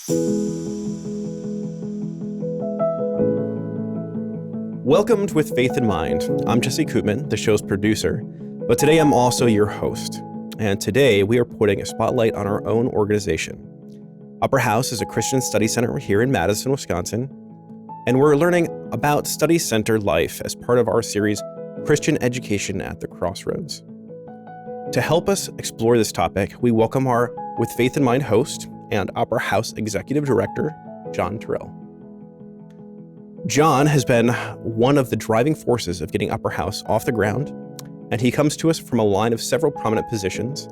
Welcome to With Faith in Mind. I'm Jesse Koopman, the show's producer, but today I'm also your host. And today we are putting a spotlight on our own organization. Upper House is a Christian study center here in Madison, Wisconsin, and we're learning about study center life as part of our series, Christian Education at the Crossroads. To help us explore this topic, we welcome our With Faith in Mind host and Upper House Executive Director, John Terrill. John has been one of the driving forces of getting Upper House off the ground, and he comes to us from a line of several prominent positions,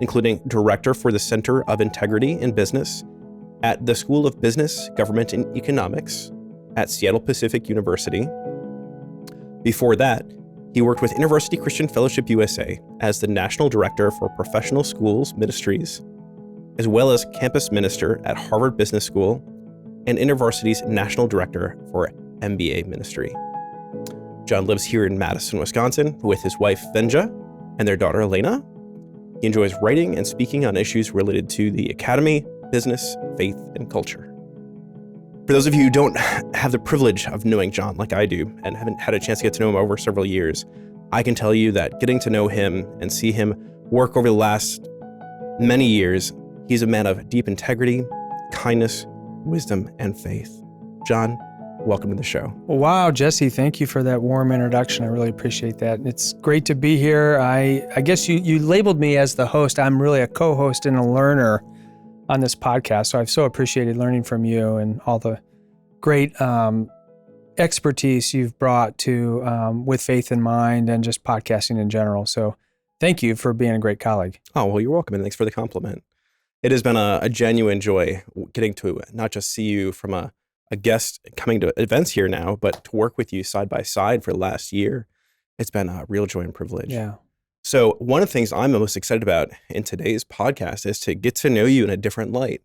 including Director for the Center of Integrity in Business at the School of Business, Government, and Economics at Seattle Pacific University. Before that, he worked with University Christian Fellowship USA as the National Director for Professional Schools Ministries, as well as Campus Minister at Harvard Business School and InterVarsity's National Director for MBA Ministry. John lives here in Madison, Wisconsin with his wife, Venja, and their daughter, Elena. He enjoys writing and speaking on issues related to the academy, business, faith, and culture. For those of you who don't have the privilege of knowing John like I do and haven't had a chance to get to know him over several years, I can tell you that getting to know him and see him work over the last many years, he's a man of deep integrity, kindness, wisdom, and faith. John, welcome to the show. Wow, Jesse, thank you for that warm introduction. I really appreciate that. It's great to be here. I guess you labeled me as the host. I'm really a co-host and a learner on this podcast, so I've so appreciated learning from you and all the great expertise you've brought to With Faith in Mind and just podcasting in general. So thank you for being a great colleague. Oh, well, you're welcome, and thanks for the compliment. It has been a genuine joy getting to not just see you from a guest coming to events here now, but to work with you side by side for the last year. It's been a real joy and privilege. Yeah. So one of the things I'm most excited about in today's podcast is to get to know you in a different light.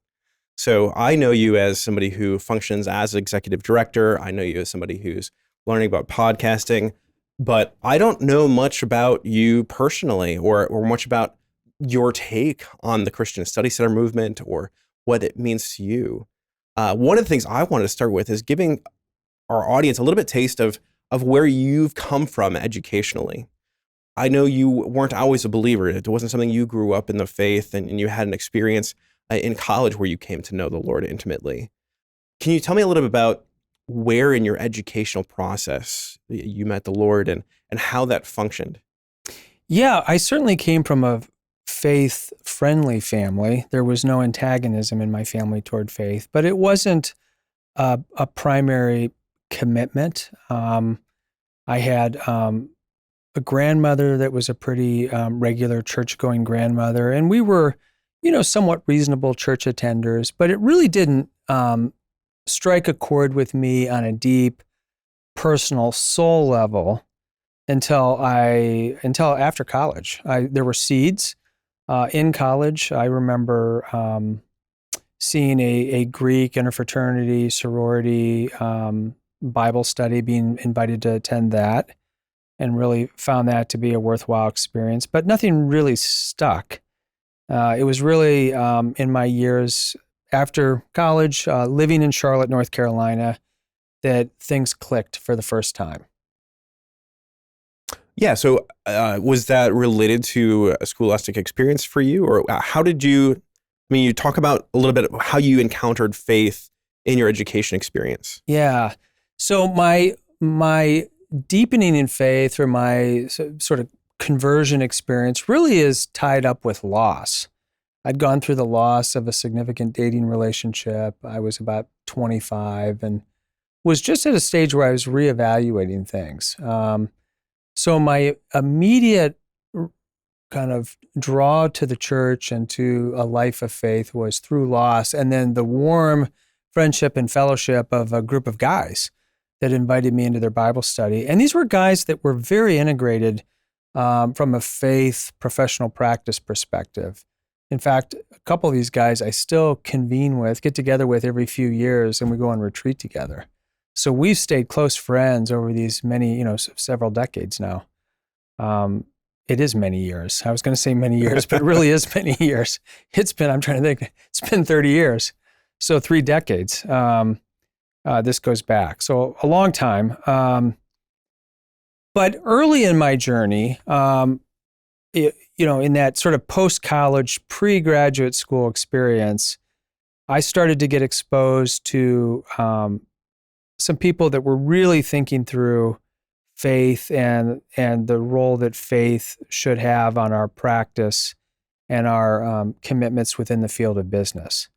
So I know you as somebody who functions as executive director. I know you as somebody who's learning about podcasting, but I don't know much about you personally or much about your take on the Christian Study Center movement or what it means to you. One of the things I wanted to start with is giving our audience a little bit taste of where you've come from educationally. I know you weren't always a believer. It wasn't something you grew up in the faith and you had an experience in college where you came to know the Lord intimately. Can you tell me a little bit about where in your educational process you met the Lord and how that functioned? Yeah, I certainly came from a faith-friendly family. There was no antagonism in my family toward faith, but it wasn't a primary commitment. I had a grandmother that was a pretty regular church-going grandmother, and we were, somewhat reasonable church attenders, but it really didn't strike a chord with me on a deep, personal soul level until after college. There were seeds. In college, I remember seeing a Greek interfraternity, sorority, Bible study, being invited to attend that, and really found that to be a worthwhile experience, but nothing really stuck. It was really in my years after college, living in Charlotte, North Carolina, that things clicked for the first time. Yeah. So was that related to a scholastic experience for you? Or how did you talk about a little bit how you encountered faith in your education experience. Yeah. So my deepening in faith or my sort of conversion experience really is tied up with loss. I'd gone through the loss of a significant dating relationship. I was about 25 and was just at a stage where I was reevaluating things. So my immediate kind of draw to the church and to a life of faith was through loss, and then the warm friendship and fellowship of a group of guys that invited me into their Bible study. And these were guys that were very integrated from a faith professional practice perspective. In fact, a couple of these guys I still get together with every few years, and we go on retreat together. So we've stayed close friends over these many, several decades now. It is many years. I was going to say many years, but it really is many years. I'm trying to think, it's been 30 years. So 3 decades. This goes back. So a long time. But early in my journey, in that sort of post-college, pre-graduate school experience, I started to get exposed to some people that were really thinking through faith and the role that faith should have on our practice and our commitments within the field of business.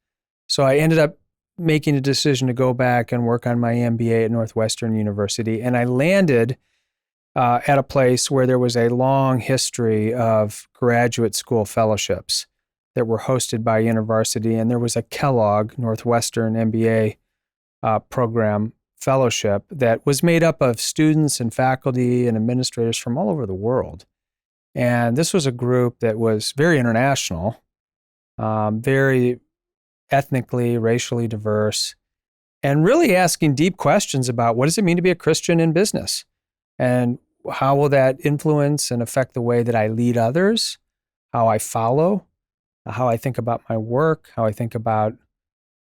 So I ended up making a decision to go back and work on my MBA at Northwestern University, and I landed at a place where there was a long history of graduate school fellowships that were hosted by university, and there was a Kellogg Northwestern MBA program fellowship that was made up of students and faculty and administrators from all over the world. And this was a group that was very international, very ethnically, racially diverse, and really asking deep questions about what does it mean to be a Christian in business? And how will that influence and affect the way that I lead others, how I follow, how I think about my work, how I think about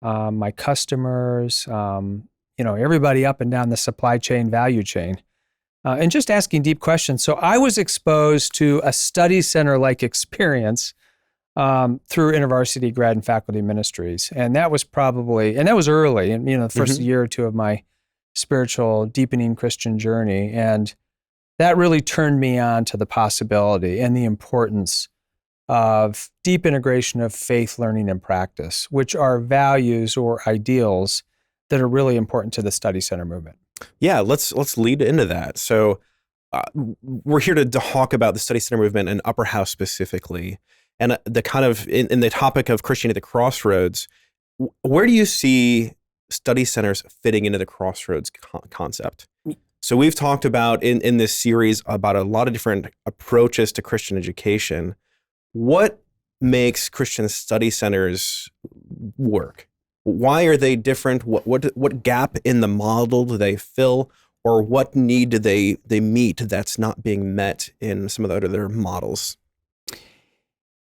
my customers, everybody up and down the supply chain, value chain, and just asking deep questions. So I was exposed to a study center-like experience through InterVarsity Grad and Faculty Ministries. And that was early, and the first year or two of my spiritual deepening Christian journey. And that really turned me on to the possibility and the importance of deep integration of faith, learning, and practice, which are values or ideals that are really important to the study center movement. Yeah, let's lead into that. So we're here to talk about the study center movement and Upper House specifically, and the kind of in the topic of Christianity at the crossroads. Where do you see study centers fitting into the crossroads concept? So we've talked about in this series about a lot of different approaches to Christian education. What makes Christian study centers work? Why are they different? What gap in the model do they fill, or what need do they meet that's not being met in some of the other models?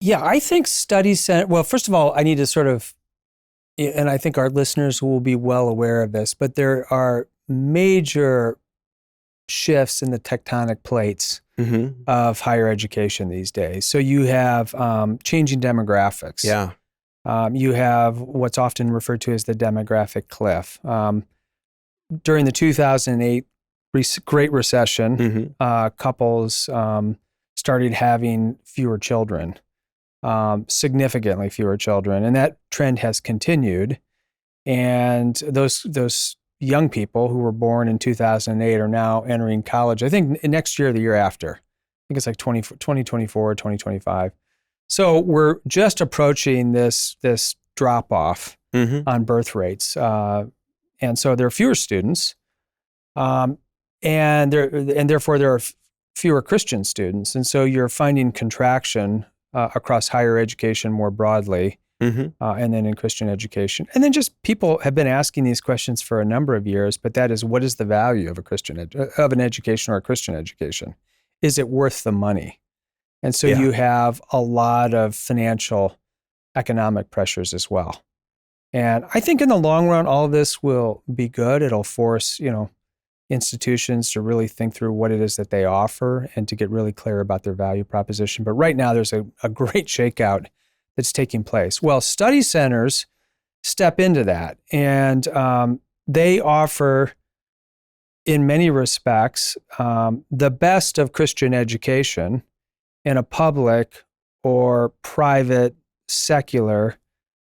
Yeah, I think study center. Well, first of all, I need to sort of, and I think our listeners will be well aware of this, but there are major shifts in the tectonic plates of higher education these days. So you have changing demographics. Yeah. You have what's often referred to as the demographic cliff. During the 2008 Great Recession, couples started having fewer children, significantly fewer children, and that trend has continued. And those young people who were born in 2008 are now entering college, I think next year or the year after. I think it's like 2024, 2025. So we're just approaching this drop-off on birth rates. And so there are fewer students, and therefore there are fewer Christian students. And so you're finding contraction across higher education more broadly, and then in Christian education. And then just people have been asking these questions for a number of years, but that is, what is the value of an education or a Christian education? Is it worth the money? And so you have a lot of financial, economic pressures as well. And I think in the long run, all of this will be good. It'll force, institutions to really think through what it is that they offer and to get really clear about their value proposition. But right now, there's a great shakeout that's taking place. Well, study centers step into that, and they offer, in many respects, the best of Christian education in a public or private, secular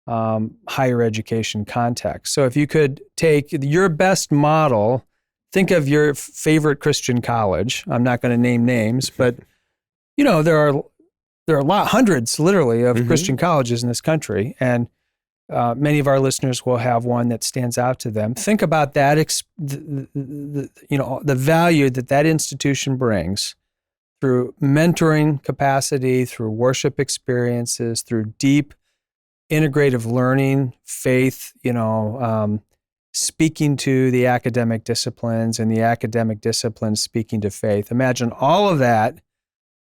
higher education context. So if you could take your best model, think of your favorite Christian college. I'm not going to name names, but there are hundreds, literally, of Christian colleges in this country, and many of our listeners will have one that stands out to them. Think about that, the value that institution brings through mentoring capacity, through worship experiences, through deep integrative learning, faith, speaking to the academic disciplines and the academic disciplines speaking to faith. Imagine all of that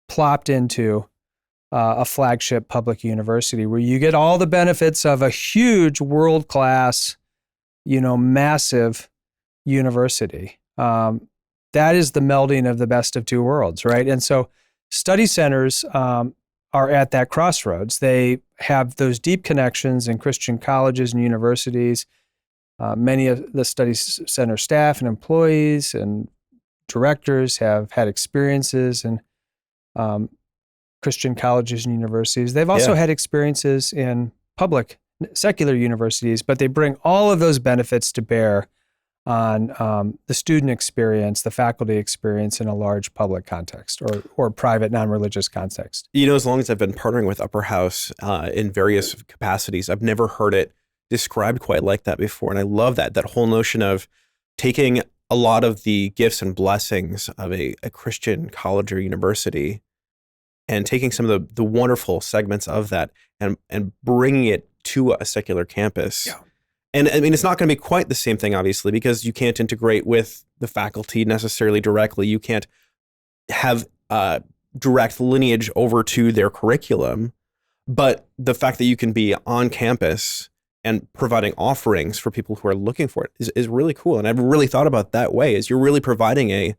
plopped into a flagship public university where you get all the benefits of a huge world-class, massive university. That is the melding of the best of two worlds, right? And so study centers are at that crossroads. They have those deep connections in Christian colleges and universities. Many of the study center staff and employees and directors have had experiences in Christian colleges and universities. They've also had experiences in public secular universities, but they bring all of those benefits to bear on the student experience, the faculty experience in a large public context or private non-religious context. As long as I've been partnering with Upper House in various capacities, I've never heard it described quite like that before. And I love that whole notion of taking a lot of the gifts and blessings of a Christian college or university and taking some of the wonderful segments of that and bringing it to a secular campus. Yeah. And I mean, it's not going to be quite the same thing, obviously, because you can't integrate with the faculty necessarily directly. You can't have direct lineage over to their curriculum. But the fact that you can be on campus and providing offerings for people who are looking for it is really cool. And I've really thought about that way, is you're really providing a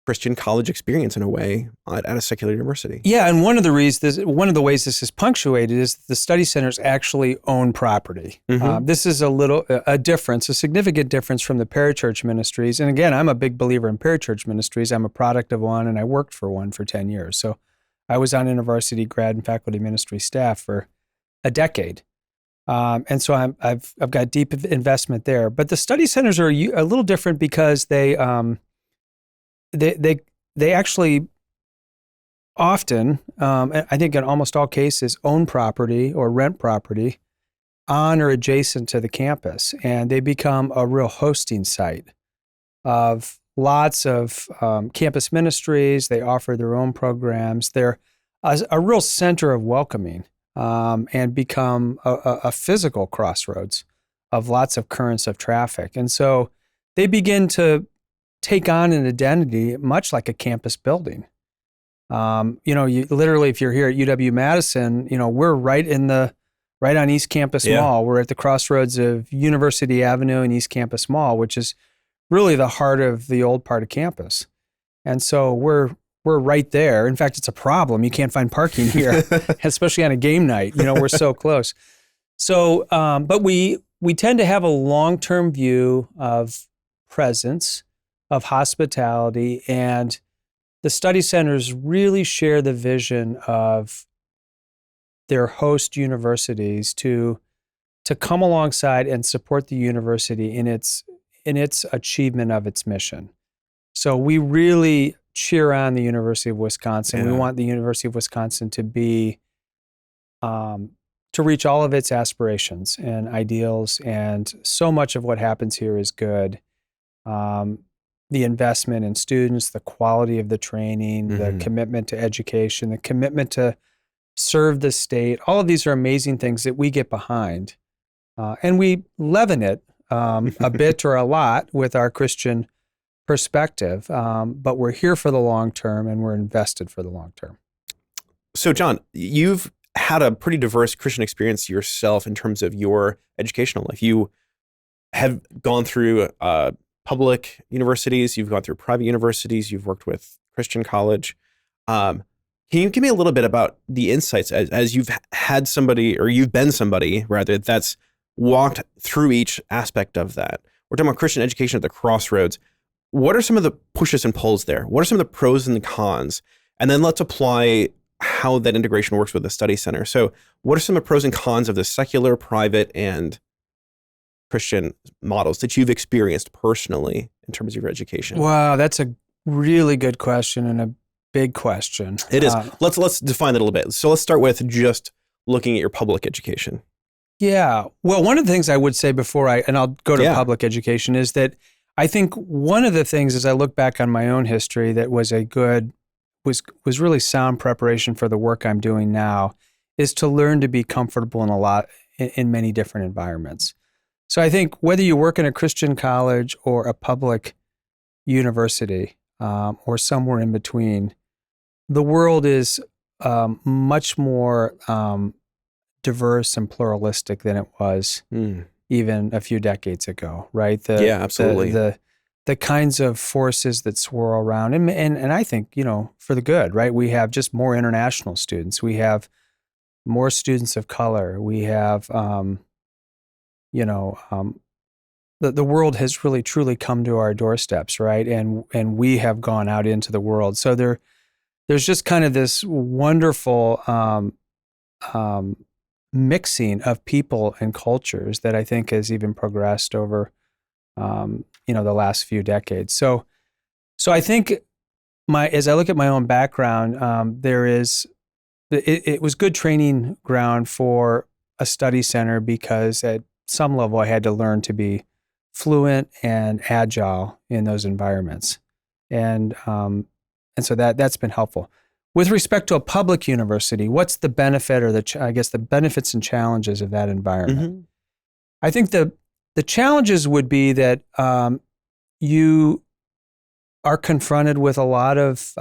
Christian college experience in a way at a secular university. Yeah, and one of the ways this is punctuated is the study centers actually own property. Mm-hmm. This is a significant difference from the parachurch ministries. And again, I'm a big believer in parachurch ministries. I'm a product of one, and I worked for one for 10 years. So I was on university grad and faculty ministry staff for a decade. And so I've got deep investment there. But the study centers are a little different because they actually often, I think in almost all cases, own property or rent property on or adjacent to the campus. And they become a real hosting site of lots of campus ministries. They offer their own programs. They're a real center of welcoming and become a physical crossroads of lots of currents of traffic. And so they begin to take on an identity much like a campus building. You literally, if you're here at UW-Madison, we're right on East Campus Mall. We're at the crossroads of University Avenue and East Campus Mall, which is really the heart of the old part of campus. And so we're right there. In fact, it's a problem. You can't find parking here, especially on a game night. We're so close. So, but we tend to have a long-term view of presence, of hospitality, and the study centers really share the vision of their host universities to come alongside and support the university in its achievement of its mission. So we really cheer on the University of Wisconsin. Yeah. We want the University of Wisconsin to be to reach all of its aspirations and ideals, and so much of what happens here is good. The investment in students, the quality of the training, the commitment to education, the commitment to serve the state. All of these are amazing things that we get behind. And we leaven it a bit or a lot with our Christian perspective. But we're here for the long term, and we're invested for the long term. So, John, you've had a pretty diverse Christian experience yourself in terms of your educational life. You have gone through public universities, you've gone through private universities, you've worked with Christian college. Can you give me a little bit about the insights as you've had somebody, or you've been somebody rather, that's walked through each aspect of that? We're talking about Christian education at the crossroads. What are some of the pushes and pulls there? What are some of the pros and the cons? And then let's apply how that integration works with the study center. So what are some of the pros and cons of the secular, private, and Christian models that you've experienced personally in terms of your education? Wow, that's a really good question and a big question. It is. Let's define that a little bit. So let's start with just looking at your public education. Yeah. Well, one of the things I would say before I'll go to public education, is that I think one of the things as I look back on my own history that was was really sound preparation for the work I'm doing now, is to learn to be comfortable in many different environments. So I think whether you work in a Christian college or a public university or somewhere in between, the world is much more diverse and pluralistic than it was even a few decades ago, right? Yeah, absolutely. The kinds of forces that swirl around, and I think, for the good, right? We have just more international students. We have more students of color. We have, the world has really truly come to our doorsteps, right? And we have gone out into the world. So there's just kind of this wonderful mixing of people and cultures that I think has even progressed over, the last few decades. So I think as I look at my own background, it was good training ground for a study center because at some level I had to learn to be fluent and agile in those environments. And so that's been helpful. With respect to a public university, what's the benefit or the benefits and challenges of that environment? Mm-hmm. I think the challenges would be that you are confronted with a lot of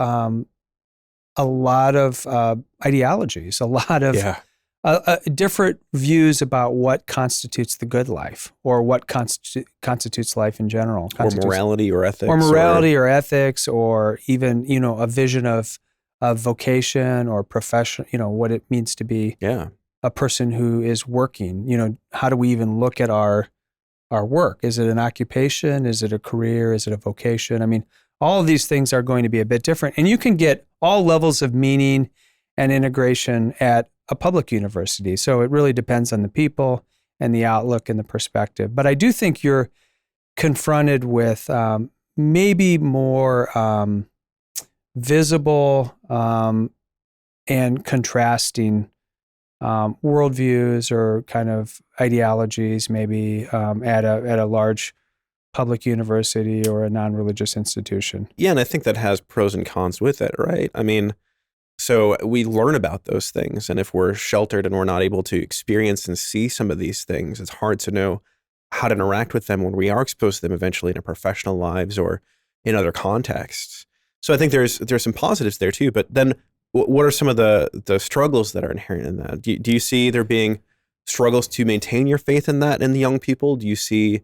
ideologies, a lot of different views about what constitutes the good life, or what constitutes life in general, or morality or ethics, or even a vision of vocation or profession. What it means to be a person who is working. How do we even look at our work? Is it an occupation? Is it a career? Is it a vocation? I mean, all of these things are going to be a bit different, and you can get all levels of meaning and integration at a public university. So it really depends on the people and the outlook and the perspective. But I do think you're confronted with maybe more visible and contrasting worldviews or kind of ideologies, maybe at a large public university or a non-religious institution. Yeah, and I think that has pros and cons with it, right? I mean, so we learn about those things, and if we're sheltered and we're not able to experience and see some of these things, it's hard to know how to interact with them when we are exposed to them eventually in our professional lives or in other contexts. So I think there's some positives there too, but then what are some of the struggles that are inherent in that? Do you see there being struggles to maintain your faith in that in the young people? Do you see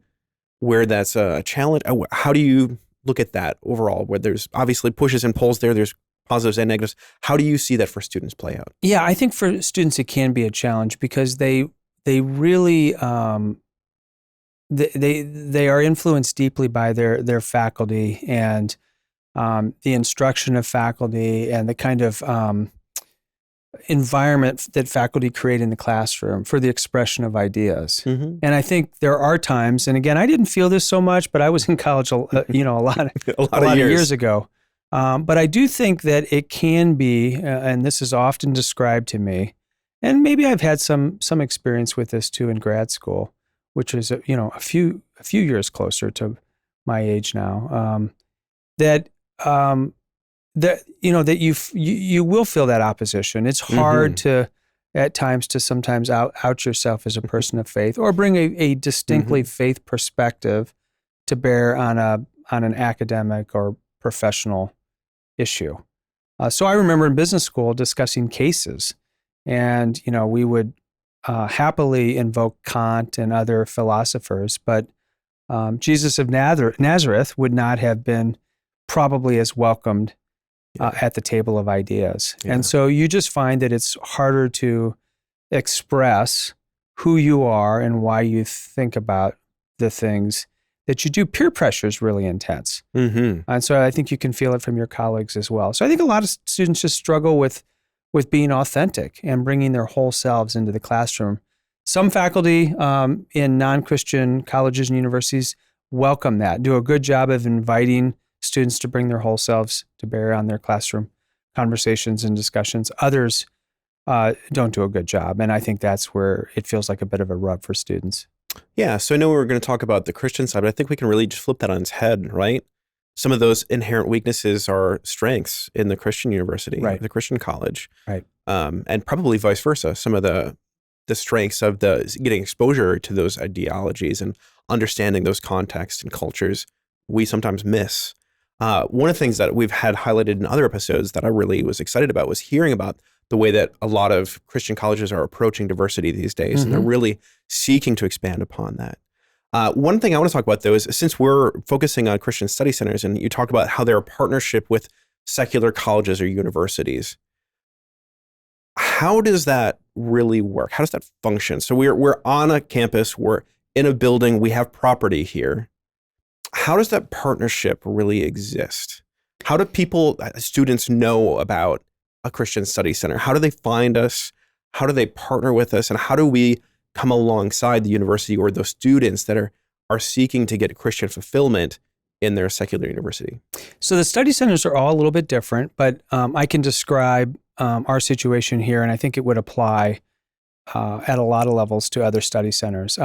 where that's a challenge? How do you look at that overall, where there's obviously pushes and pulls there's positives and negatives? How do you see that for students play out? Yeah, I think for students it can be a challenge because they really they are influenced deeply by their faculty and the instruction of faculty and the kind of environment that faculty create in the classroom for the expression of ideas. Mm-hmm. And I think there are times, and again, I didn't feel this so much, but I was in college, a lot of years ago. But I do think that it can be, and this is often described to me, and maybe I've had some experience with this too in grad school, which is a few years closer to my age now. That you will feel that opposition. It's hard to, at times, to sometimes out yourself as a person of faith, or bring a distinctly faith perspective to bear on an academic or professional issue. So I remember in business school discussing cases, and we would happily invoke Kant and other philosophers, but Jesus of Nazareth would not have been probably as welcomed at the table of ideas. Yeah. And so you just find that it's harder to express who you are and why you think about the things that you do. Peer pressure is really intense. Mm-hmm. And so I think you can feel it from your colleagues as well. So I think a lot of students just struggle with being authentic and bringing their whole selves into the classroom. Some faculty in non-Christian colleges and universities welcome that, do a good job of inviting students to bring their whole selves to bear on their classroom conversations and discussions. Others don't do a good job. And I think that's where it feels like a bit of a rub for students. Yeah. So I know we were going to talk about the Christian side, but I think we can really just flip that on its head, right? Some of those inherent weaknesses are strengths in the Christian university, right, the Christian college. Right. And probably vice versa. Some of the strengths of getting exposure to those ideologies and understanding those contexts and cultures we sometimes miss. One of the things that we've had highlighted in other episodes that I really was excited about was hearing about the way that a lot of Christian colleges are approaching diversity these days, and they're Mm-hmm. really seeking to expand upon that. One thing I want to talk about, though, is since we're focusing on Christian study centers, and you talk about how they're a partnership with secular colleges or universities, how does that really work? How does that function? So we're on a campus, we're in a building, we have property here. How does that partnership really exist? How do students know about a Christian study center? How do they find us? How do they partner with us? And how do we come alongside the university or those students that are seeking to get Christian fulfillment in their secular university? So the study centers are all a little bit different, but I can describe our situation here, and I think it would apply at a lot of levels to other study centers.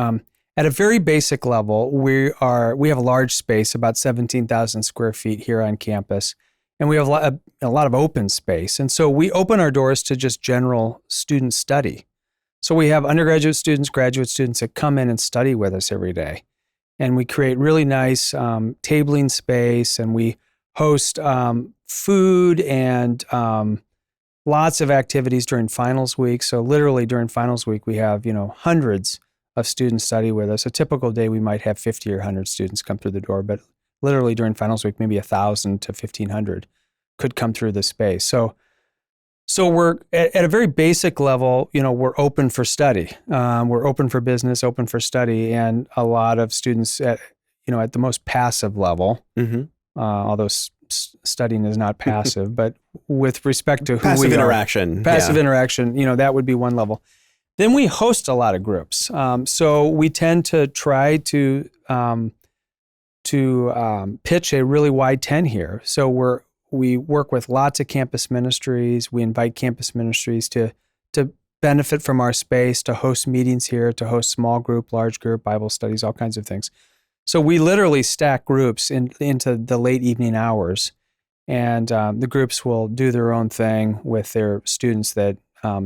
At a very basic level, we have a large space, about 17,000 square feet here on campus, and we have a lot of open space. And so we open our doors to just general student study. So we have undergraduate students, graduate students that come in and study with us every day. And we create really nice tabling space, and we host food and lots of activities during finals week. So literally during finals week, we have, hundreds of students study with us. A typical day, we might have 50 or 100 students come through the door, but literally during finals week, maybe 1,000 to 1,500 could come through the space. So we're at a very basic level, we're open for study. We're open for business, open for study, and a lot of students at the most passive level, although studying is not passive, but with respect to who passive we interaction. are, passive interaction, that would be one level. Then we host a lot of groups. So we tend to try to pitch a really wide tent here. So we work with lots of campus ministries. We invite campus ministries to benefit from our space, to host meetings here, to host small group, large group, Bible studies, all kinds of things. So we literally stack groups into the late evening hours, and the groups will do their own thing with their students that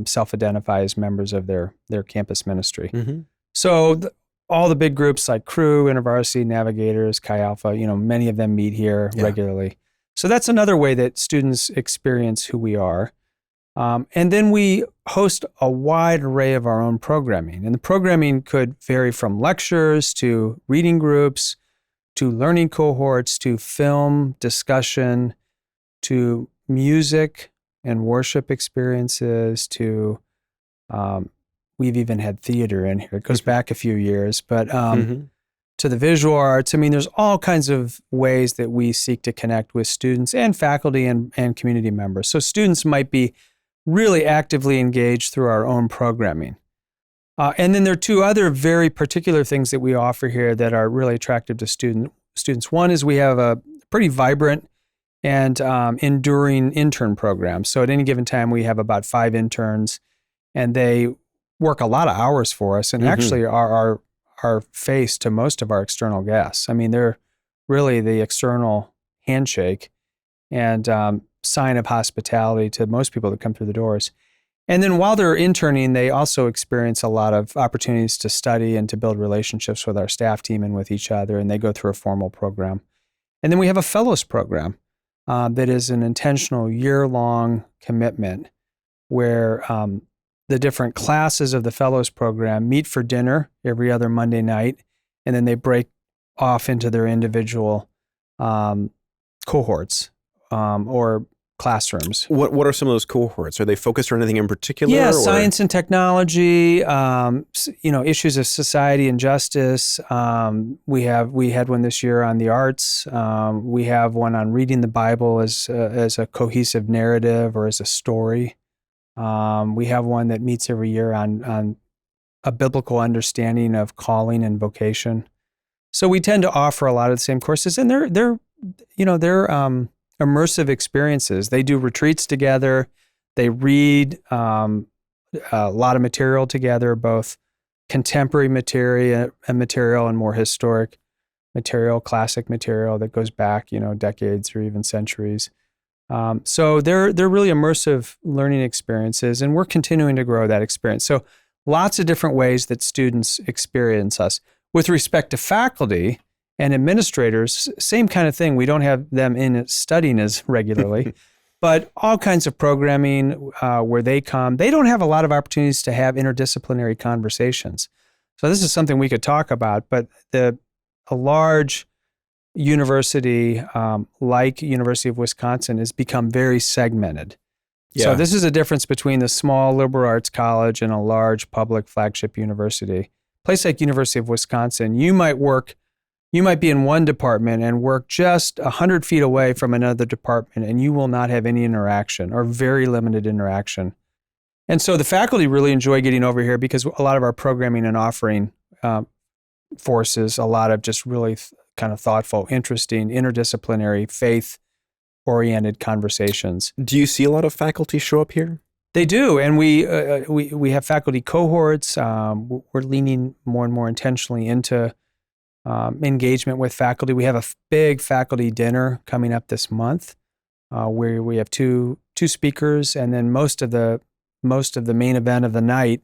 self-identify as members of their campus ministry. Mm-hmm. So all the big groups like Crew, InterVarsity, Navigators, Chi Alpha, many of them meet here regularly. So that's another way that students experience who we are. And then we host a wide array of our own programming. And the programming could vary from lectures to reading groups to learning cohorts to film discussion to music and worship experiences to we've even had theater in here. It goes back a few years, but to the visual arts. I mean, there's all kinds of ways that we seek to connect with students and faculty and community members. So students might be really actively engaged through our own programming. And then there are two other very particular things that we offer here that are really attractive to students. One is we have a pretty vibrant and enduring intern program. So at any given time, we have about 5 interns, and they work a lot of hours for us and actually are our face to most of our external guests. I mean, they're really the external handshake and sign of hospitality to most people that come through the doors. And then while they're interning, they also experience a lot of opportunities to study and to build relationships with our staff team and with each other, and they go through a formal program. And then we have a fellows program that is an intentional year-long commitment where the different classes of the fellows program meet for dinner every other Monday night, and then they break off into their individual cohorts or classrooms. What are some of those cohorts? Are they focused on anything in particular? Yeah, or? Science and technology, issues of society and justice. We had one this year on the arts. We have one on reading the Bible as a cohesive narrative or as a story. We have one that meets every year on a biblical understanding of calling and vocation. So we tend to offer a lot of the same courses, and they're immersive experiences. They do retreats together. They read a lot of material together, both contemporary material and more historic material, classic material that goes back, decades or even centuries. So they're really immersive learning experiences, and we're continuing to grow that experience. So lots of different ways that students experience us. With respect to faculty and administrators, same kind of thing. We don't have them in studying as regularly, But all kinds of programming where they come, they don't have a lot of opportunities to have interdisciplinary conversations. So this is something we could talk about, but a large university like University of Wisconsin has become very segmented. Yeah. So this is a difference between the small liberal arts college and a large public flagship university. A place like University of Wisconsin, you might be in one department and work just 100 feet away from another department, and you will not have any interaction or very limited interaction. And so the faculty really enjoy getting over here because a lot of our programming and offering forces a lot of just really kind of thoughtful, interesting, interdisciplinary, faith-oriented conversations. Do you see a lot of faculty show up here? They do, and we have faculty cohorts. We're leaning more and more intentionally into engagement with faculty. We have a big faculty dinner coming up this month, where we have two speakers, and then most of the main event of the night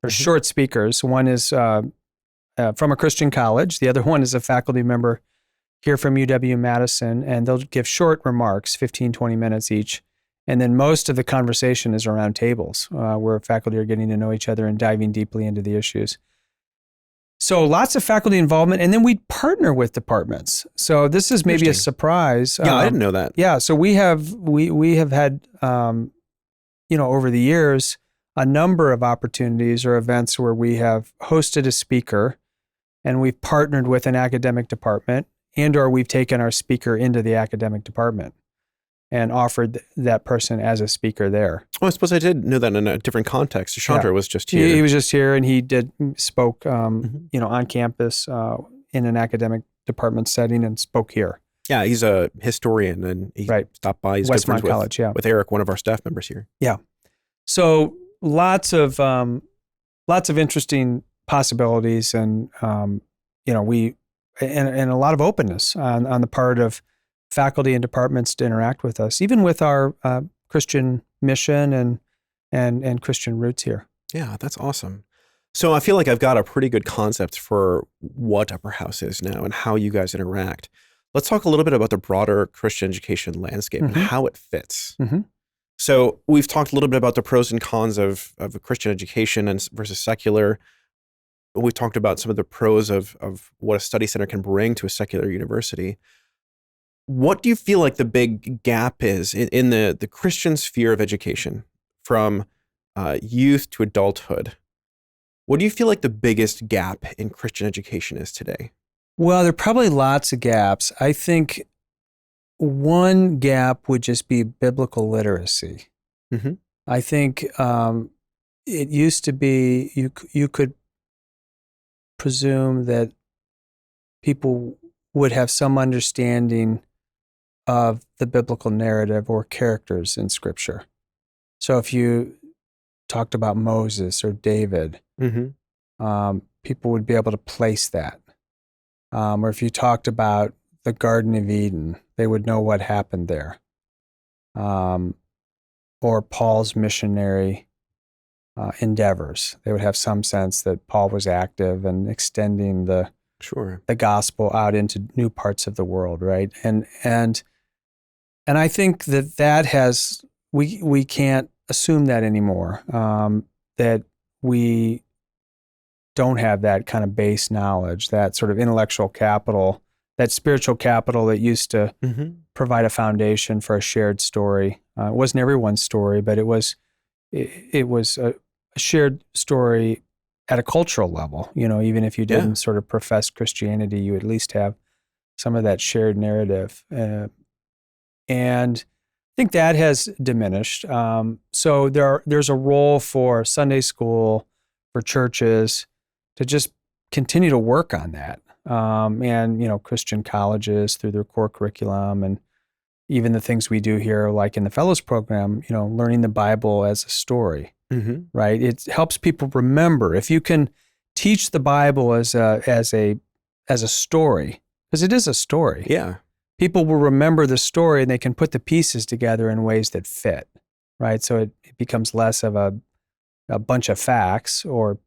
are short speakers. One is from a Christian college. The other one is a faculty member here from UW-Madison, and they'll give short remarks, 15, 20 minutes each. And then most of the conversation is around tables, where faculty are getting to know each other and diving deeply into the issues. So lots of faculty involvement, and then we partner with departments. So this is maybe a surprise. Yeah, I didn't know that. Yeah, so we have had, over the years, a number of opportunities or events where we have hosted a speaker, and we've partnered with an academic department, and/or we've taken our speaker into the academic department and offered that person as a speaker there. Oh, I suppose I did know that in a different context. Chandra was just here. He was just here, and he spoke, on campus in an academic department setting, and spoke here. Yeah, he's a historian, and he stopped by. He's Westmont good friends College, with Eric, one of our staff members here. Yeah, so lots of interesting possibilities, and we and a lot of openness on the part of faculty and departments to interact with us, even with our Christian mission and Christian roots here. Yeah, that's awesome. So I feel like I've got a pretty good concept for what Upper House is now and how you guys interact. Let's talk a little bit about the broader Christian education landscape and how it fits. So we've talked a little bit about the pros and cons of Christian education versus secular. We've talked about some of the pros of what a study center can bring to a secular university. What do you feel like the big gap is in the Christian sphere of education, from youth to adulthood? What do you feel like the biggest gap in Christian education is today? Well, there are probably lots of gaps. I think one gap would just be biblical literacy. I think it used to be you could presume that people would have some understanding of the biblical narrative or characters in Scripture. So if you talked about Moses or David, people would be able to place that. Or if you talked about the Garden of Eden, they would know what happened there. Or Paul's missionary endeavors. They would have some sense that Paul was active and extending the gospel out into new parts of the world, right? And I think that has, we can't assume that anymore, that we don't have that kind of base knowledge, that sort of intellectual capital, that spiritual capital that used to provide a foundation for a shared story. It wasn't everyone's story, but it was a shared story at a cultural level. Even if you didn't sort of profess Christianity, you at least have some of that shared narrative. And I think that has diminished. So there's a role for Sunday school, for churches, to just continue to work on that. And Christian colleges through their core curriculum, and even the things we do here, like in the Fellows Program, learning the Bible as a story, right? It helps people remember. If you can teach the Bible as a story, because it is a story. Yeah. People will remember the story, and they can put the pieces together in ways that fit, right? So it becomes less of a bunch of facts or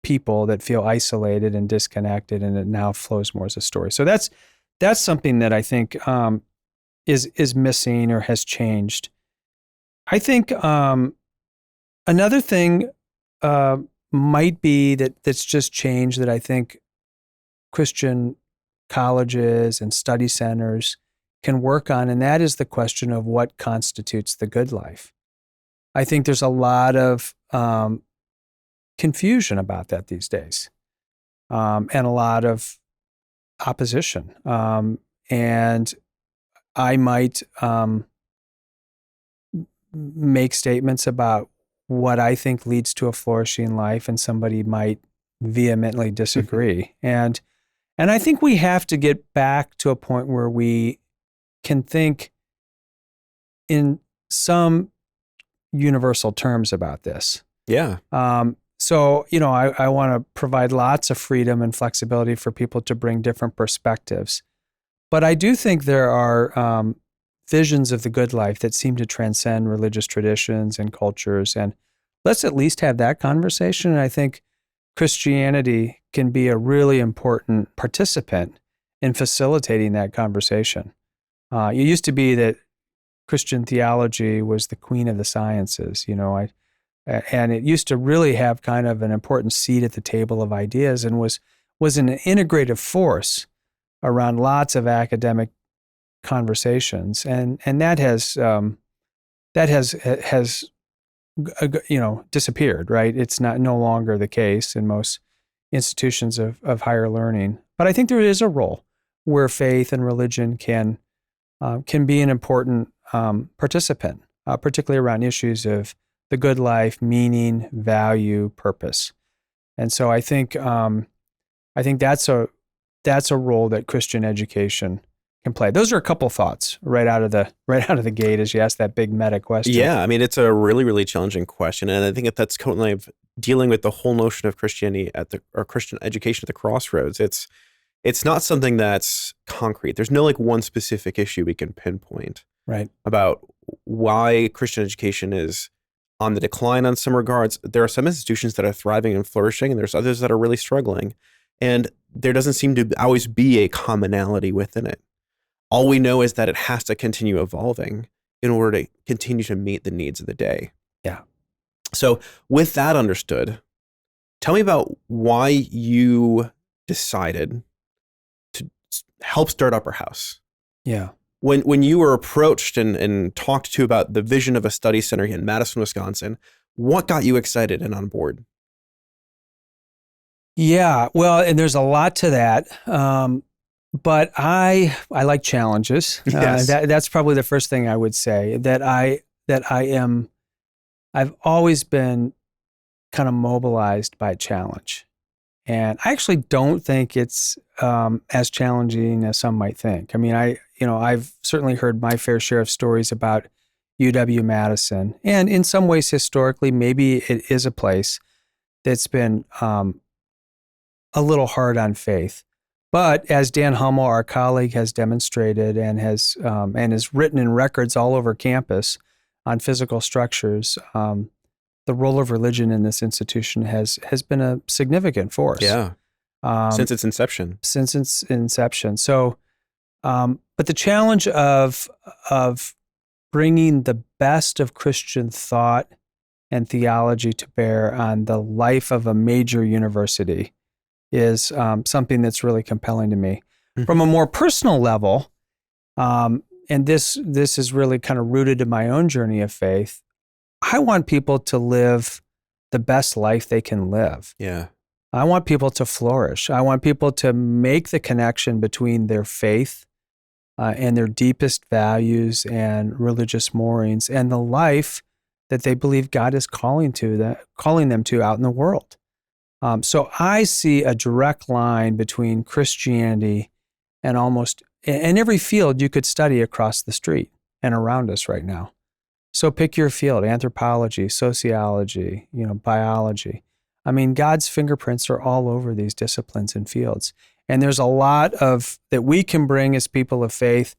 people that feel isolated and disconnected, and it now flows more as a story. So that's something that I think is missing or has changed I think another thing might be that's just changed that I think Christian colleges and study centers can work on, and that is the question of what constitutes the good life. I think there's a lot of confusion about that these days, and a lot of opposition. And I might make statements about what I think leads to a flourishing life, and somebody might vehemently disagree. And I think we have to get back to a point where we can think in some universal terms about this. Yeah. So, I want to provide lots of freedom and flexibility for people to bring different perspectives. But I do think there are visions of the good life that seem to transcend religious traditions and cultures. And let's at least have that conversation. And I think Christianity can be a really important participant in facilitating that conversation. It used to be that Christian theology was the queen of the sciences, and it used to really have kind of an important seat at the table of ideas, and was an integrative force around lots of academic conversations, and that has disappeared, right? It's no longer the case in most institutions of higher learning. But I think there is a role where faith and religion can be an important participant, particularly around issues of the good life, meaning, value, purpose. And so I think that's a role that Christian education can play. Those are a couple thoughts right out of the gate as you ask that big meta question. Yeah, I mean, it's a really, really challenging question, and I think that's kind of dealing with the whole notion of Christianity or Christian education at the crossroads. It's not something that's concrete. There's no one specific issue we can pinpoint about why Christian education is on the decline on some regards. There are some institutions that are thriving and flourishing, and there's others that are really struggling. And there doesn't seem to always be a commonality within it. All we know is that it has to continue evolving in order to continue to meet the needs of the day. Yeah. So with that understood, tell me about why you decided to help start Upper House. Yeah. When you were approached and talked to about the vision of a study center in Madison, Wisconsin, what got you excited and on board? Yeah, well, and there's a lot to that. But I like challenges. Yes. That's probably the first thing I would say, that I've always been kind of mobilized by challenge. And I actually don't think it's as challenging as some might think. I mean, I've certainly heard my fair share of stories about UW-Madison, and in some ways, historically, maybe it is a place that's been a little hard on faith. But as Dan Hummel, our colleague, has demonstrated and has written in records all over campus on physical structures, the role of religion in this institution has been a significant force. Yeah, since its inception. So, but the challenge of bringing the best of Christian thought and theology to bear on the life of a major university is something that's really compelling to me. Mm-hmm. From a more personal level, and this is really kind of rooted in my own journey of faith, I want people to live the best life they can live. Yeah. I want people to flourish. I want people to make the connection between their faith and their deepest values and religious moorings and the life that they believe God is calling them to out in the world. So I see a direct line between Christianity and almost in every field you could study across the street and around us right now. So pick your field: anthropology, sociology, biology. I mean, God's fingerprints are all over these disciplines and fields. And there's a lot that we can bring as people of faith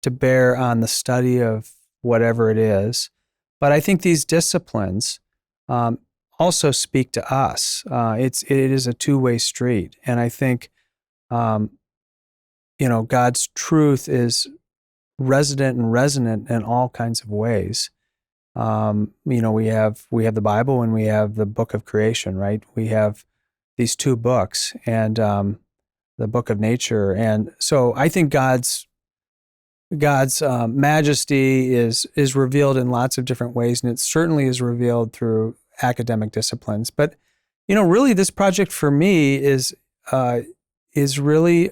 to bear on the study of whatever it is. But I think these disciplines also speak to us. It is a two-way street. And I think, God's truth is resident and resonant in all kinds of ways. We have the Bible and we have the book of creation, right? We have these two books and the book of nature. And so I think God's majesty is revealed in lots of different ways, and it certainly is revealed through academic disciplines. But really, this project for me is really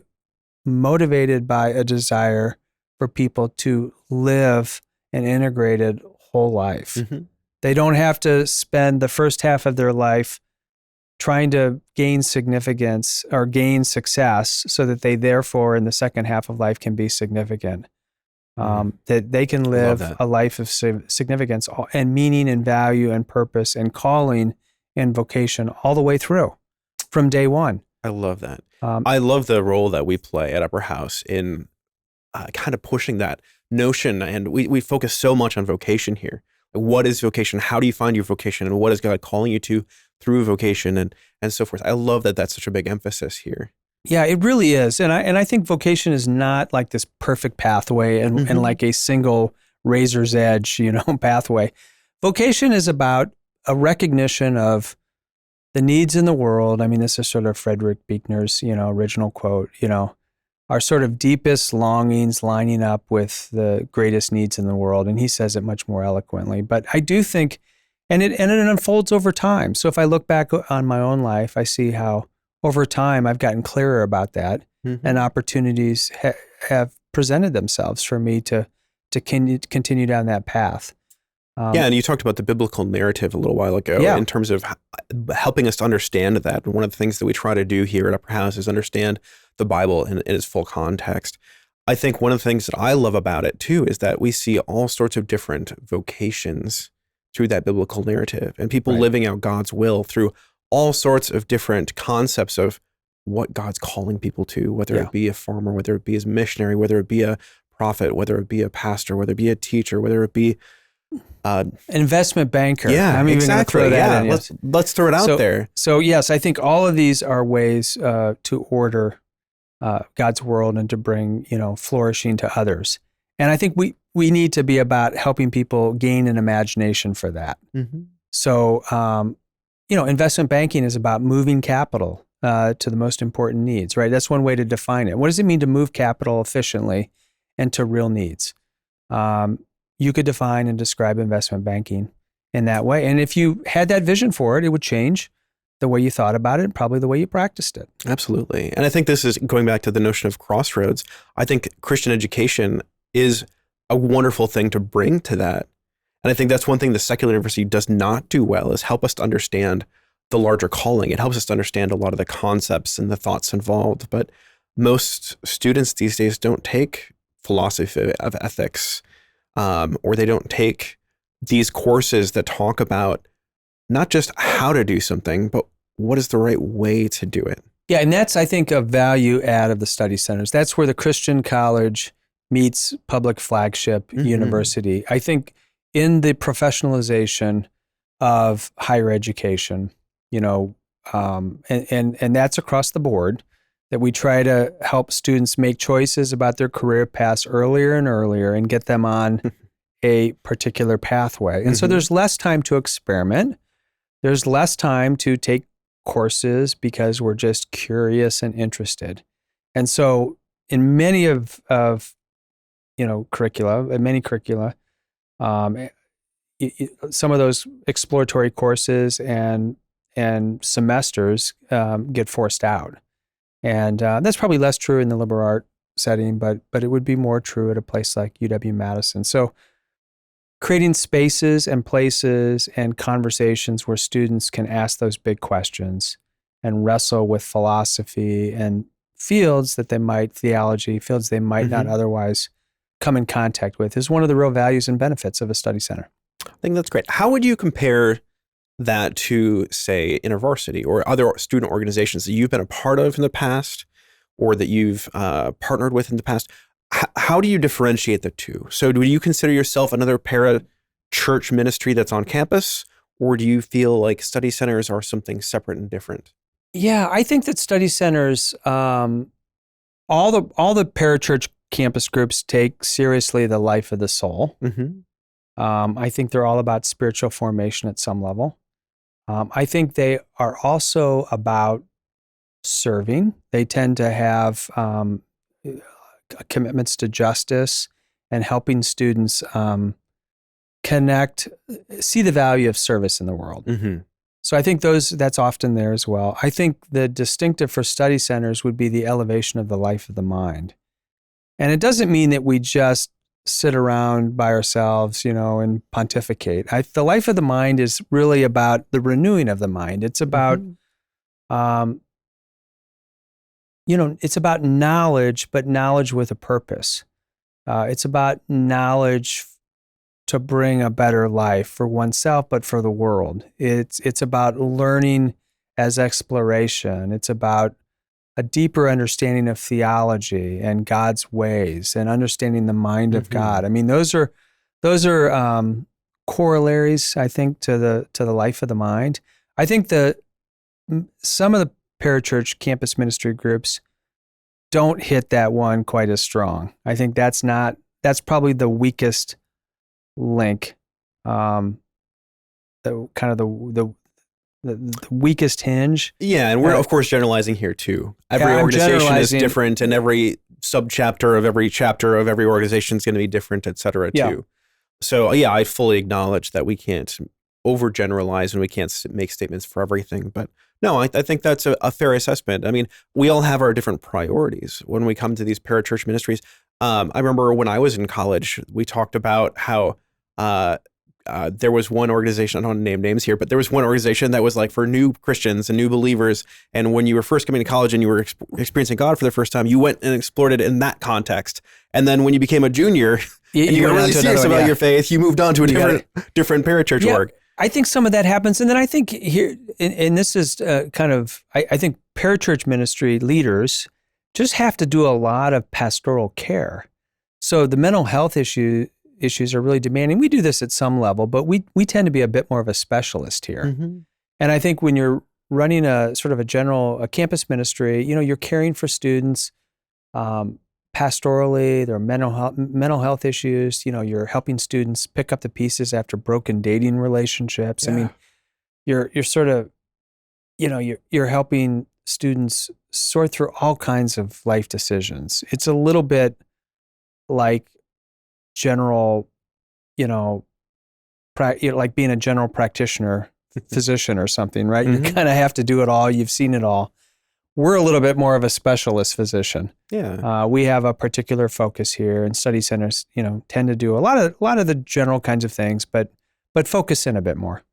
motivated by a desire for people to live an integrated whole life. Mm-hmm. They don't have to spend the first half of their life trying to gain significance or gain success so that they therefore in the second half of life can be significant. That they can live a life of significance and meaning and value and purpose and calling and vocation all the way through from day one. I love that. I love the role that we play at Upper House in kind of pushing that notion. And we focus so much on vocation here. What is vocation? How do you find your vocation? And what is God calling you to through vocation and so forth? I love that that's such a big emphasis here. Yeah, it really is. And I think vocation is not like this perfect pathway and like a single razor's edge, pathway. Vocation is about a recognition of the needs in the world. I mean, this is sort of Frederick Buechner's, original quote, our sort of deepest longings lining up with the greatest needs in the world. And he says it much more eloquently. But I do think, and it unfolds over time. So if I look back on my own life, I see how over time I've gotten clearer about that, and opportunities have presented themselves for me to continue down that path. And you talked about the biblical narrative a little while ago in terms of helping us to understand that. One of the things that we try to do here at Upper House is understand the Bible in its full context. I think one of the things that I love about it too is that we see all sorts of different vocations through that biblical narrative and people living out God's will through all sorts of different concepts of what God's calling people to, whether it be a farmer, whether it be a missionary, whether it be a prophet, whether it be a pastor, whether it be a teacher, whether it be investment banker. Yeah, I'm even going to throw that in. Let's throw it out there. So yes, I think all of these are ways to order God's world and to bring flourishing to others. And I think we need to be about helping people gain an imagination for that. So investment banking is about moving capital to the most important needs, right? That's one way to define it. What does it mean to move capital efficiently and to real needs? You could define and describe investment banking in that way. And if you had that vision for it, it would change the way you thought about it and probably the way you practiced it. Absolutely. And I think this is going back to the notion of crossroads. I think Christian education is a wonderful thing to bring to that. And I think that's one thing the secular university does not do well is help us to understand the larger calling. It helps us to understand a lot of the concepts and the thoughts involved. But most students these days don't take philosophy of ethics, or they don't take these courses that talk about not just how to do something, but what is the right way to do it. Yeah, and that's, I think, a value add of the study centers. That's where the Christian college meets public flagship university. I think in the professionalization of higher education, and that's across the board, that we try to help students make choices about their career paths earlier and earlier and get them on a particular pathway. And so there's less time to experiment. There's less time to take courses because we're just curious and interested. And so in many of curricula, some of those exploratory courses and semesters get forced out. And that's probably less true in the liberal art setting, but it would be more true at a place like UW-Madison. So creating spaces and places and conversations where students can ask those big questions and wrestle with philosophy and fields they might not otherwise come in contact with is one of the real values and benefits of a study center. I think that's great. How would you compare that to, say, InterVarsity or other student organizations that you've been a part of in the past or that you've partnered with in the past? How do you differentiate the two? So do you consider yourself another para-church ministry that's on campus, or do you feel like study centers are something separate and different? Yeah, I think that study centers, all the parachurch campus groups take seriously the life of the soul. I think they're all about spiritual formation at some level. I think they are also about serving. They tend to have commitments to justice and helping students see the value of service in the world. Mm-hmm. So I think that's often there as well. I think the distinctive for study centers would be the elevation of the life of the mind. And it doesn't mean that we just sit around by ourselves, and pontificate. The life of the mind is really about the renewing of the mind. It's about, it's about knowledge, but knowledge with a purpose. It's about knowledge to bring a better life for oneself, but for the world. It's about learning as exploration. It's about a deeper understanding of theology and God's ways and understanding the mind of God. I mean, those are corollaries, I think, to the life of the mind. I think some of the parachurch campus ministry groups don't hit that one quite as strong. I think that's probably the weakest link, the weakest hinge. Yeah, and we're of course generalizing here too. Every organization is different, and every subchapter of every chapter of every organization is going to be different, et cetera, too. So yeah, I fully acknowledge that we can't overgeneralize and we can't make statements for everything. But no, I think that's a fair assessment. I mean, we all have our different priorities when we come to these parachurch ministries. I remember when I was in college, we talked about how there was one organization, I don't want to name names here, but there was one organization that was like for new Christians and new believers. And when you were first coming to college and you were experiencing God for the first time, you went and explored it in that context. And then when you became a junior and you got really serious about your faith, you moved on to a different parachurch org. I think some of that happens. And then I think here, and this is I think parachurch ministry leaders just have to do a lot of pastoral care. So the mental health issues are really demanding. We do this at some level, but we tend to be a bit more of a specialist here. Mm-hmm. And I think when you're running a sort of a campus ministry, you're caring for students pastorally, there are mental health issues, you're helping students pick up the pieces after broken dating relationships. Yeah. I mean, you're sort of, you're helping students sort through all kinds of life decisions. It's a little bit like general, like being a general practitioner, physician or something, right? Mm-hmm. You kind of have to do it all. You've seen it all. We're a little bit more of a specialist physician. Yeah. We have a particular focus here, and study centers, tend to do a lot of the general kinds of things, but focus in a bit more.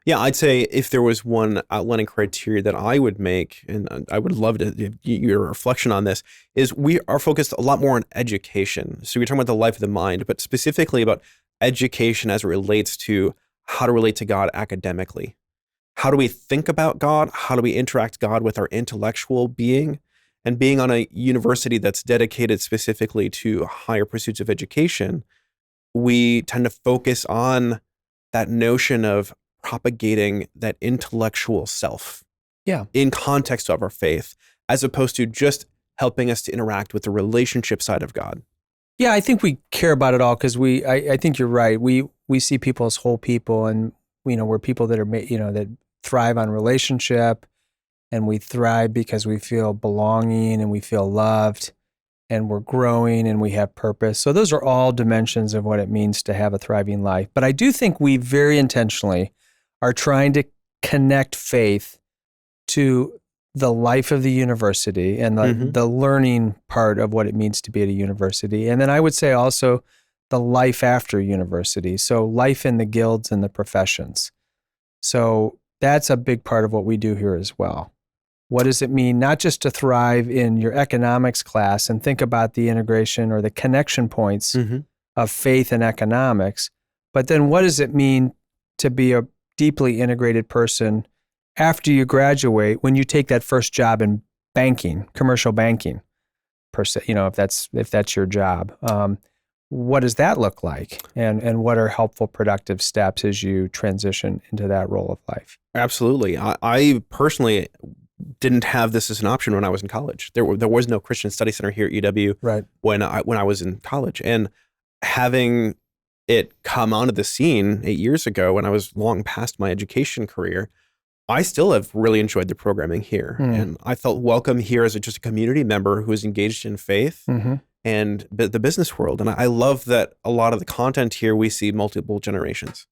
Yeah, I'd say if there was one outlining criteria that I would make, and I would love your reflection on this, is we are focused a lot more on education. So you're talking about the life of the mind, but specifically about education as it relates to how to relate to God academically. How do we think about God? How do we interact God with our intellectual being? And being on a university that's dedicated specifically to higher pursuits of education, we tend to focus on that notion of propagating that intellectual self in context of our faith, as opposed to just helping us to interact with the relationship side of God. Yeah, I think we care about it all because I think you're right. We see people as whole people, and we're people that are that thrive on relationship, and we thrive because we feel belonging and we feel loved, and we're growing and we have purpose. So those are all dimensions of what it means to have a thriving life. But I do think we very intentionally are trying to connect faith to the life of the university and the learning part of what it means to be at a university. And then I would say also the life after university. So life in the guilds and the professions. So that's a big part of what we do here as well. What does it mean not just to thrive in your economics class and think about the integration or the connection points of faith and economics, but then what does it mean to be a deeply integrated person after you graduate, when you take that first job in banking, commercial banking, per se, if that's your job, what does that look like? And what are helpful, productive steps as you transition into that role of life? Absolutely. I personally didn't have this as an option when I was in college. There was no Christian Study Center here at UW when I was in college, and having it come onto the scene 8 years ago when I was long past my education career, I still have really enjoyed the programming here. And I felt welcome here as just a community member who is engaged in faith and the business world. And I love that a lot of the content here, we see multiple generations.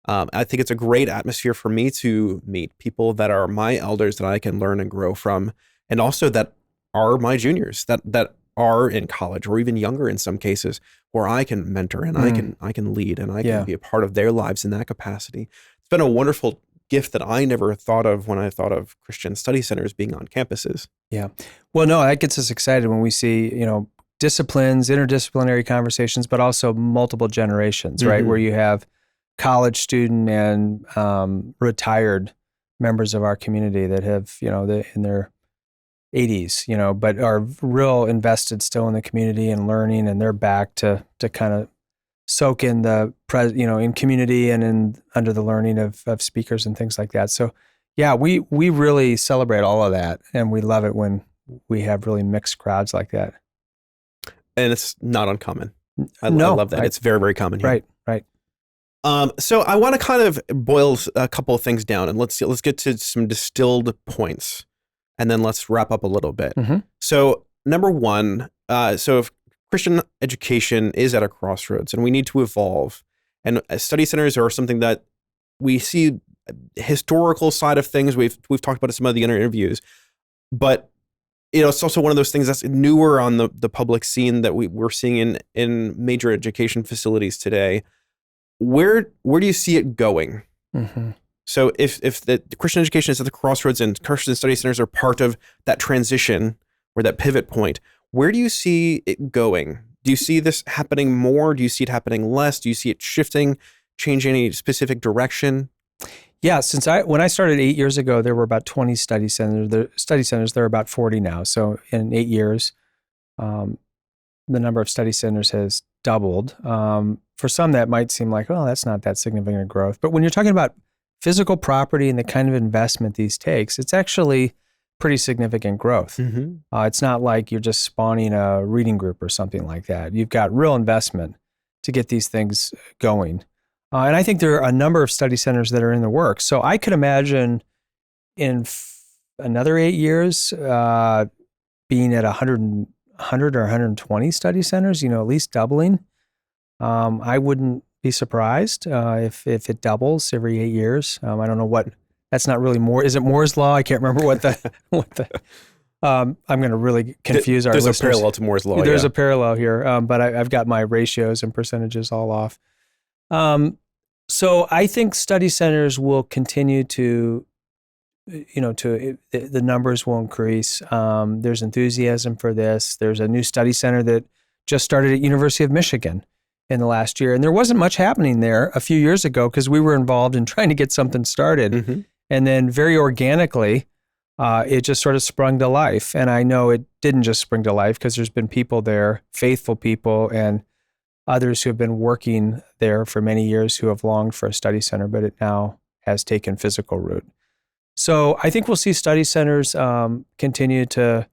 I think it's a great atmosphere for me to meet people that are my elders that I can learn and grow from, and also that are my juniors that are in college or even younger in some cases, where I can mentor and I can lead and I can be a part of their lives in that capacity. It's been a wonderful gift that I never thought of when I thought of Christian study centers being on campuses. Yeah. Well, no, that gets us excited when we see, disciplines, interdisciplinary conversations, but also multiple generations, right? Where you have college student and retired members of our community that have, in their 80s, but are real invested still in the community and learning, and they're back to kind of soak in the in community and under the learning of speakers and things like that. So yeah, we really celebrate all of that, and we love it when we have really mixed crowds like that. And it's not uncommon. I love that. It's very, very common here. Right. So I want to kind of boil a couple of things down, and let's get to some distilled points, and then let's wrap up a little bit. So number one, so if Christian education is at a crossroads and we need to evolve, and study centers are something that we see historical side of things. We've talked about it in some of the other interviews, but it's also one of those things that's newer on the public scene that we're seeing in major education facilities today. Where do you see it going? So if the Christian education is at the crossroads and Christian study centers are part of that transition or that pivot point, where do you see it going? Do you see this happening more? Do you see it happening less? Do you see it shifting, changing any specific direction? Yeah, when I started 8 years ago, there were about 20 study centers. There are about 40 now. So in 8 years, the number of study centers has doubled. For some, that might seem like, oh, that's not that significant a growth. But when you're talking about physical property and the kind of investment these takes, it's actually pretty significant growth. It's not like you're just spawning a reading group or something like that. You've got real investment to get these things going. And I think there are a number of study centers that are in the works. So I could imagine in another 8 years being at 100 or 120 study centers, at least doubling. I wouldn't be surprised if it doubles every 8 years. I don't know what. That's not really Is it Moore's law? I can't remember what the. I'm going to really confuse our listeners. There's a parallel to Moore's law. There's a parallel here, but I've got my ratios and percentages all off. So I think study centers will continue to, the numbers will increase. There's enthusiasm for this. There's a new study center that just started at University of Michigan in the last year. And there wasn't much happening there a few years ago because we were involved in trying to get something started. And then very organically, it just sort of sprung to life. And I know it didn't just spring to life because there's been people there, faithful people, and others who have been working there for many years who have longed for a study center, but it now has taken physical root. So I think we'll see study centers continue to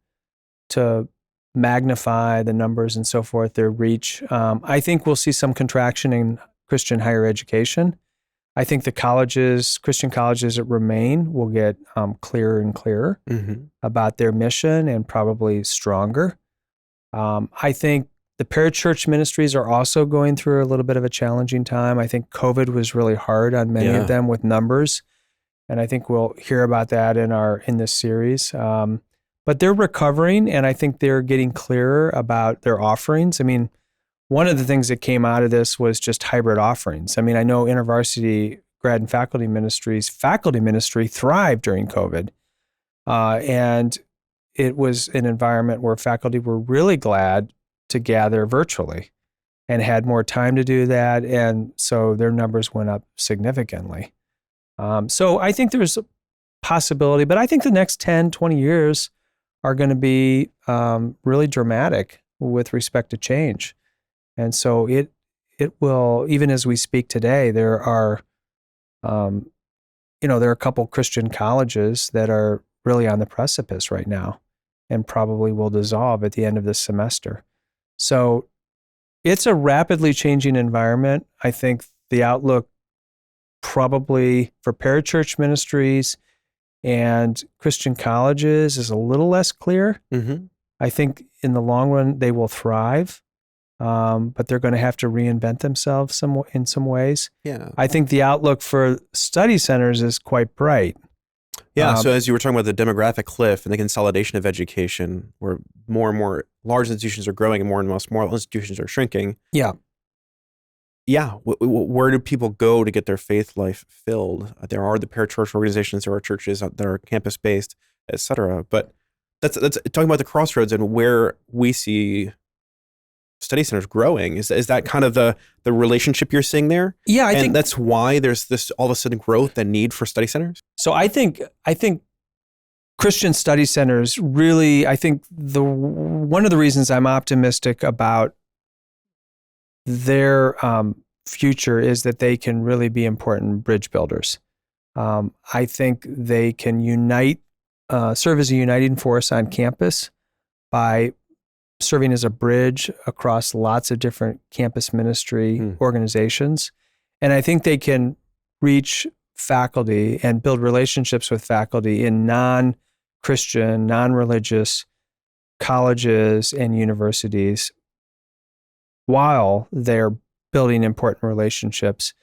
magnify the numbers and so forth, their reach. I think we'll see some contraction in Christian higher education. I think the Christian colleges that remain will get clearer and clearer about their mission and probably stronger. I think the parachurch ministries are also going through a little bit of a challenging time. I think COVID was really hard on many of them with numbers, and I think we'll hear about that in this series. But they're recovering, and I think they're getting clearer about their offerings. I mean, one of the things that came out of this was just hybrid offerings. I mean, I know InterVarsity grad and faculty ministry thrived during COVID, and it was an environment where faculty were really glad to gather virtually and had more time to do that. And so their numbers went up significantly. So I think there's a possibility, but I think the next 10, 20 years are going to be really dramatic with respect to change. And so it will, even as we speak today, there are a couple Christian colleges that are really on the precipice right now and probably will dissolve at the end of this semester. So It's a rapidly changing environment. I think the outlook probably for parachurch ministries and Christian colleges is a little less clear. Mm-hmm. I think in the long run, they will thrive, but they're going to have to reinvent themselves in some ways. Yeah. I think the outlook for study centers is quite bright. Yeah. So as you were talking about the demographic cliff and the consolidation of education, where more and more large institutions are growing and more small institutions are shrinking. Yeah. Yeah. Where do people go to get their faith life filled? There are the parachurch organizations, there are churches that are campus based, et cetera. But that's talking about the crossroads and where we see study centers growing. Is that kind of the relationship you're seeing there? Yeah, I think that's why there's this all of a sudden growth and need for study centers. So I think Christian study centers really, I think one of the reasons I'm optimistic about their future is that they can really be important bridge builders. I think they can serve as a uniting force on campus by serving as a bridge across lots of different campus ministry organizations. And I think they can reach faculty and build relationships with faculty in non-Christian, non-religious colleges and universities while they're building important relationships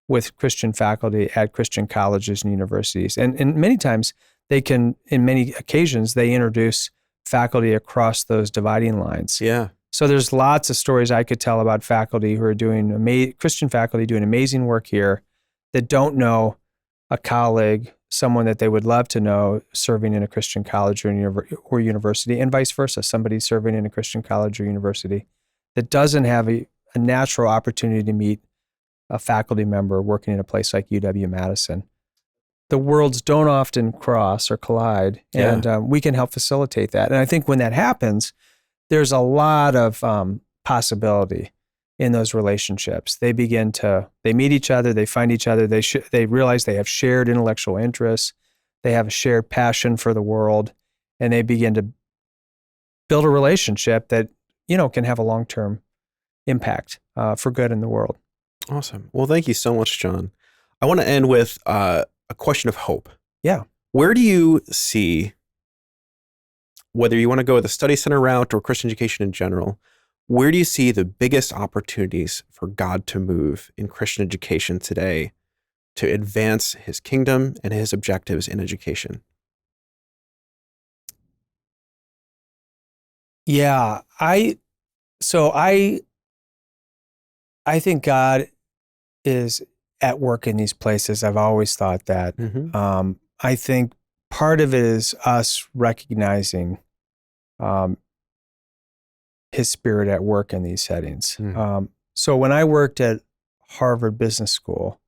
with Christian faculty at Christian colleges and universities. And many times in many occasions, they introduce faculty across those dividing lines. Yeah. So there's lots of stories I could tell about faculty who are doing Christian faculty doing amazing work here that don't know a colleague, someone that they would love to know serving in a Christian college or university, and vice versa, somebody serving in a Christian college or university that doesn't have a natural opportunity to meet a faculty member working in a place like UW-Madison. The worlds don't often cross or collide, and we can help facilitate that. And I think when that happens, there's a lot of possibility in those relationships. They meet each other, they find each other, they realize they have shared intellectual interests, they have a shared passion for the world, and they begin to build a relationship that, can have a long-term impact for good in the world. Awesome. Well, thank you so much, John. I want to end with a question of hope. Yeah. Where do you see, whether you want to go the study center route or Christian education in general, where do you see the biggest opportunities for God to move in Christian education today to advance his kingdom and his objectives in education? Yeah, I think God is at work in these places. I've always thought that. Mm-hmm. I think part of it is us recognizing his spirit at work in these settings. Mm. So when I worked at Harvard Business School,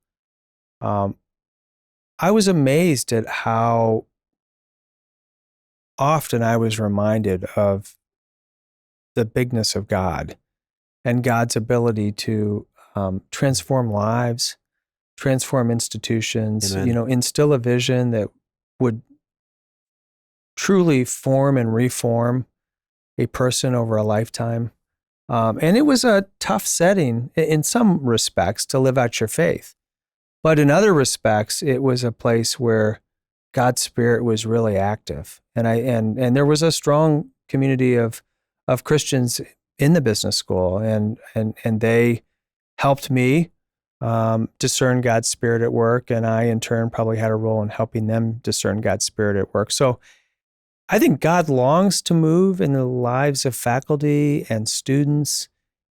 I was amazed at how often I was reminded of the bigness of God and God's ability to transform lives, transform institutions, Amen. Instill a vision that would truly form and reform a person over a lifetime. And it was a tough setting in some respects to live out your faith. But in other respects, it was a place where God's Spirit was really active. And there was a strong community of Christians in the business school, and they helped me discern God's Spirit at work, and I in turn probably had a role in helping them discern God's Spirit at work. So I think God longs to move in the lives of faculty and students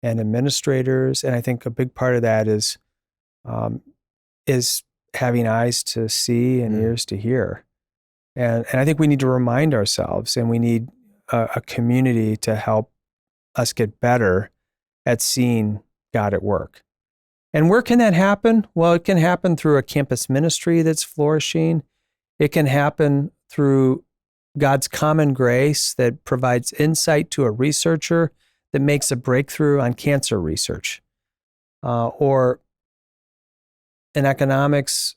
and administrators, and I think a big part of that is having eyes to see and ears to hear. And I think we need to remind ourselves, and we need a community to help us get better at seeing God at work. And where can that happen? Well, it can happen through a campus ministry that's flourishing. It can happen through God's common grace that provides insight to a researcher that makes a breakthrough on cancer research, or an economics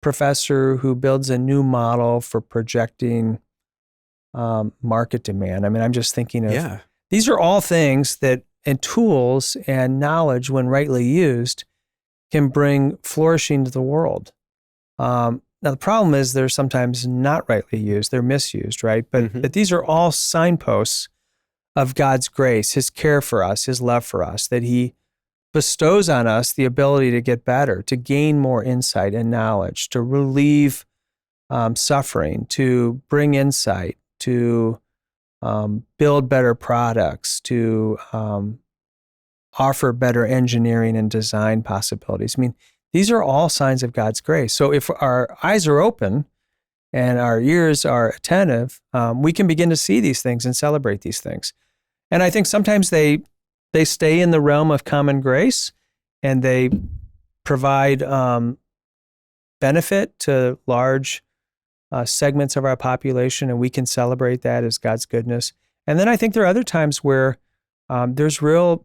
professor who builds a new model for projecting market demand. I mean, I'm just thinking of these are all things that and tools and knowledge, when rightly used, can bring flourishing to the world. Now, the problem is they're sometimes not rightly used. They're misused, right? But these are all signposts of God's grace, his care for us, his love for us, that he bestows on us the ability to get better, to gain more insight and knowledge, to relieve suffering, to bring insight, to build better products, to offer better engineering and design possibilities. I mean, these are all signs of God's grace. So if our eyes are open and our ears are attentive, we can begin to see these things and celebrate these things. And I think sometimes they stay in the realm of common grace, and they provide benefit to large segments of our population, and we can celebrate that as God's goodness. And then I think there are other times where there's real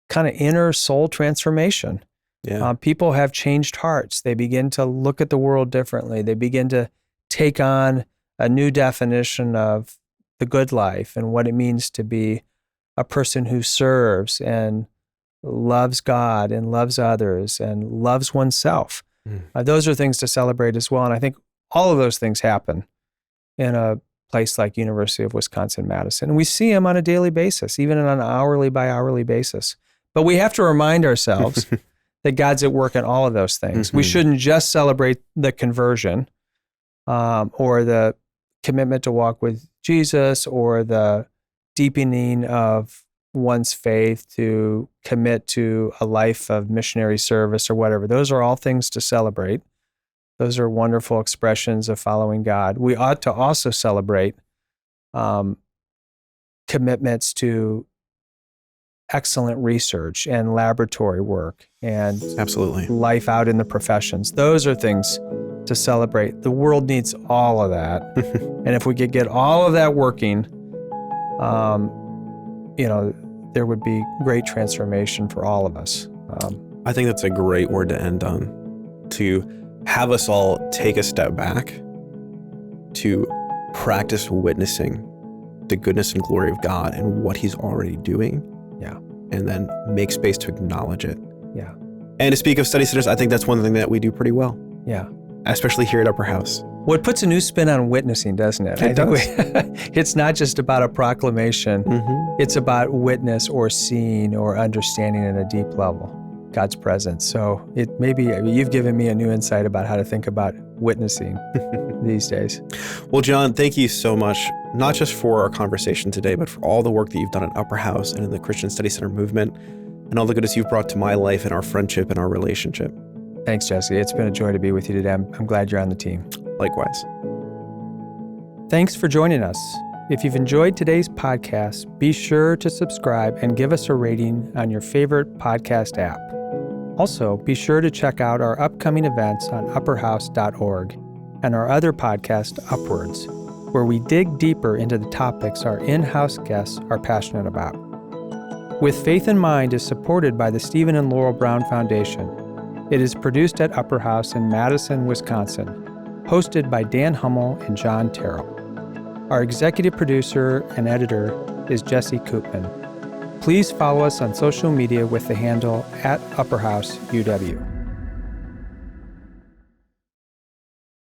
kind of inner soul transformation. Yeah. People have changed hearts. They begin to look at the world differently. They begin to take on a new definition of the good life and what it means to be a person who serves and loves God and loves others and loves oneself. Those are things to celebrate as well. And I think all of those things happen in a place like University of Wisconsin-Madison. And we see them on a daily basis, even on an hourly by hourly basis. But we have to remind ourselves that God's at work in all of those things. We shouldn't just celebrate the conversion or the commitment to walk with Jesus or the deepening of one's faith to commit to a life of missionary service or whatever. Those are all things to celebrate. Those are wonderful expressions of following God. We ought to also celebrate commitments to excellent research and laboratory work and absolutely life out in the professions. Those are things to celebrate. The world needs all of that. And if we could get all of that working, there would be great transformation for all of us. I think that's a great word to end on, to have us all take a step back to practice witnessing the goodness and glory of God and what he's already doing. Yeah. And then make space to acknowledge it. Yeah. And to speak of study centers, I think that's one thing that we do pretty well. Yeah. Especially here at Upper House. Well, it puts a new spin on witnessing, doesn't it? It does. It's not just about a proclamation. It's about witness or seeing or understanding at a deep level God's presence. So you've given me a new insight about how to think about witnessing these days. Well, John, thank you so much, not just for our conversation today, but for all the work that you've done at Upper House and in the Christian Study Center movement, and all the goodness you've brought to my life and our friendship and our relationship. Thanks, Jesse. It's been a joy to be with you today. I'm glad you're on the team. Likewise. Thanks for joining us. If you've enjoyed today's podcast, be sure to subscribe and give us a rating on your favorite podcast app. Also, be sure to check out our upcoming events on upperhouse.org and our other podcast, Upwards, where we dig deeper into the topics our in-house guests are passionate about. With Faith in Mind is supported by the Stephen and Laurel Brown Foundation. It is produced at Upper House in Madison, Wisconsin, hosted by Dan Hummel and John Terrill. Our executive producer and editor is Jesse Koopman. Please follow us on social media with the handle @UpperHouseUW.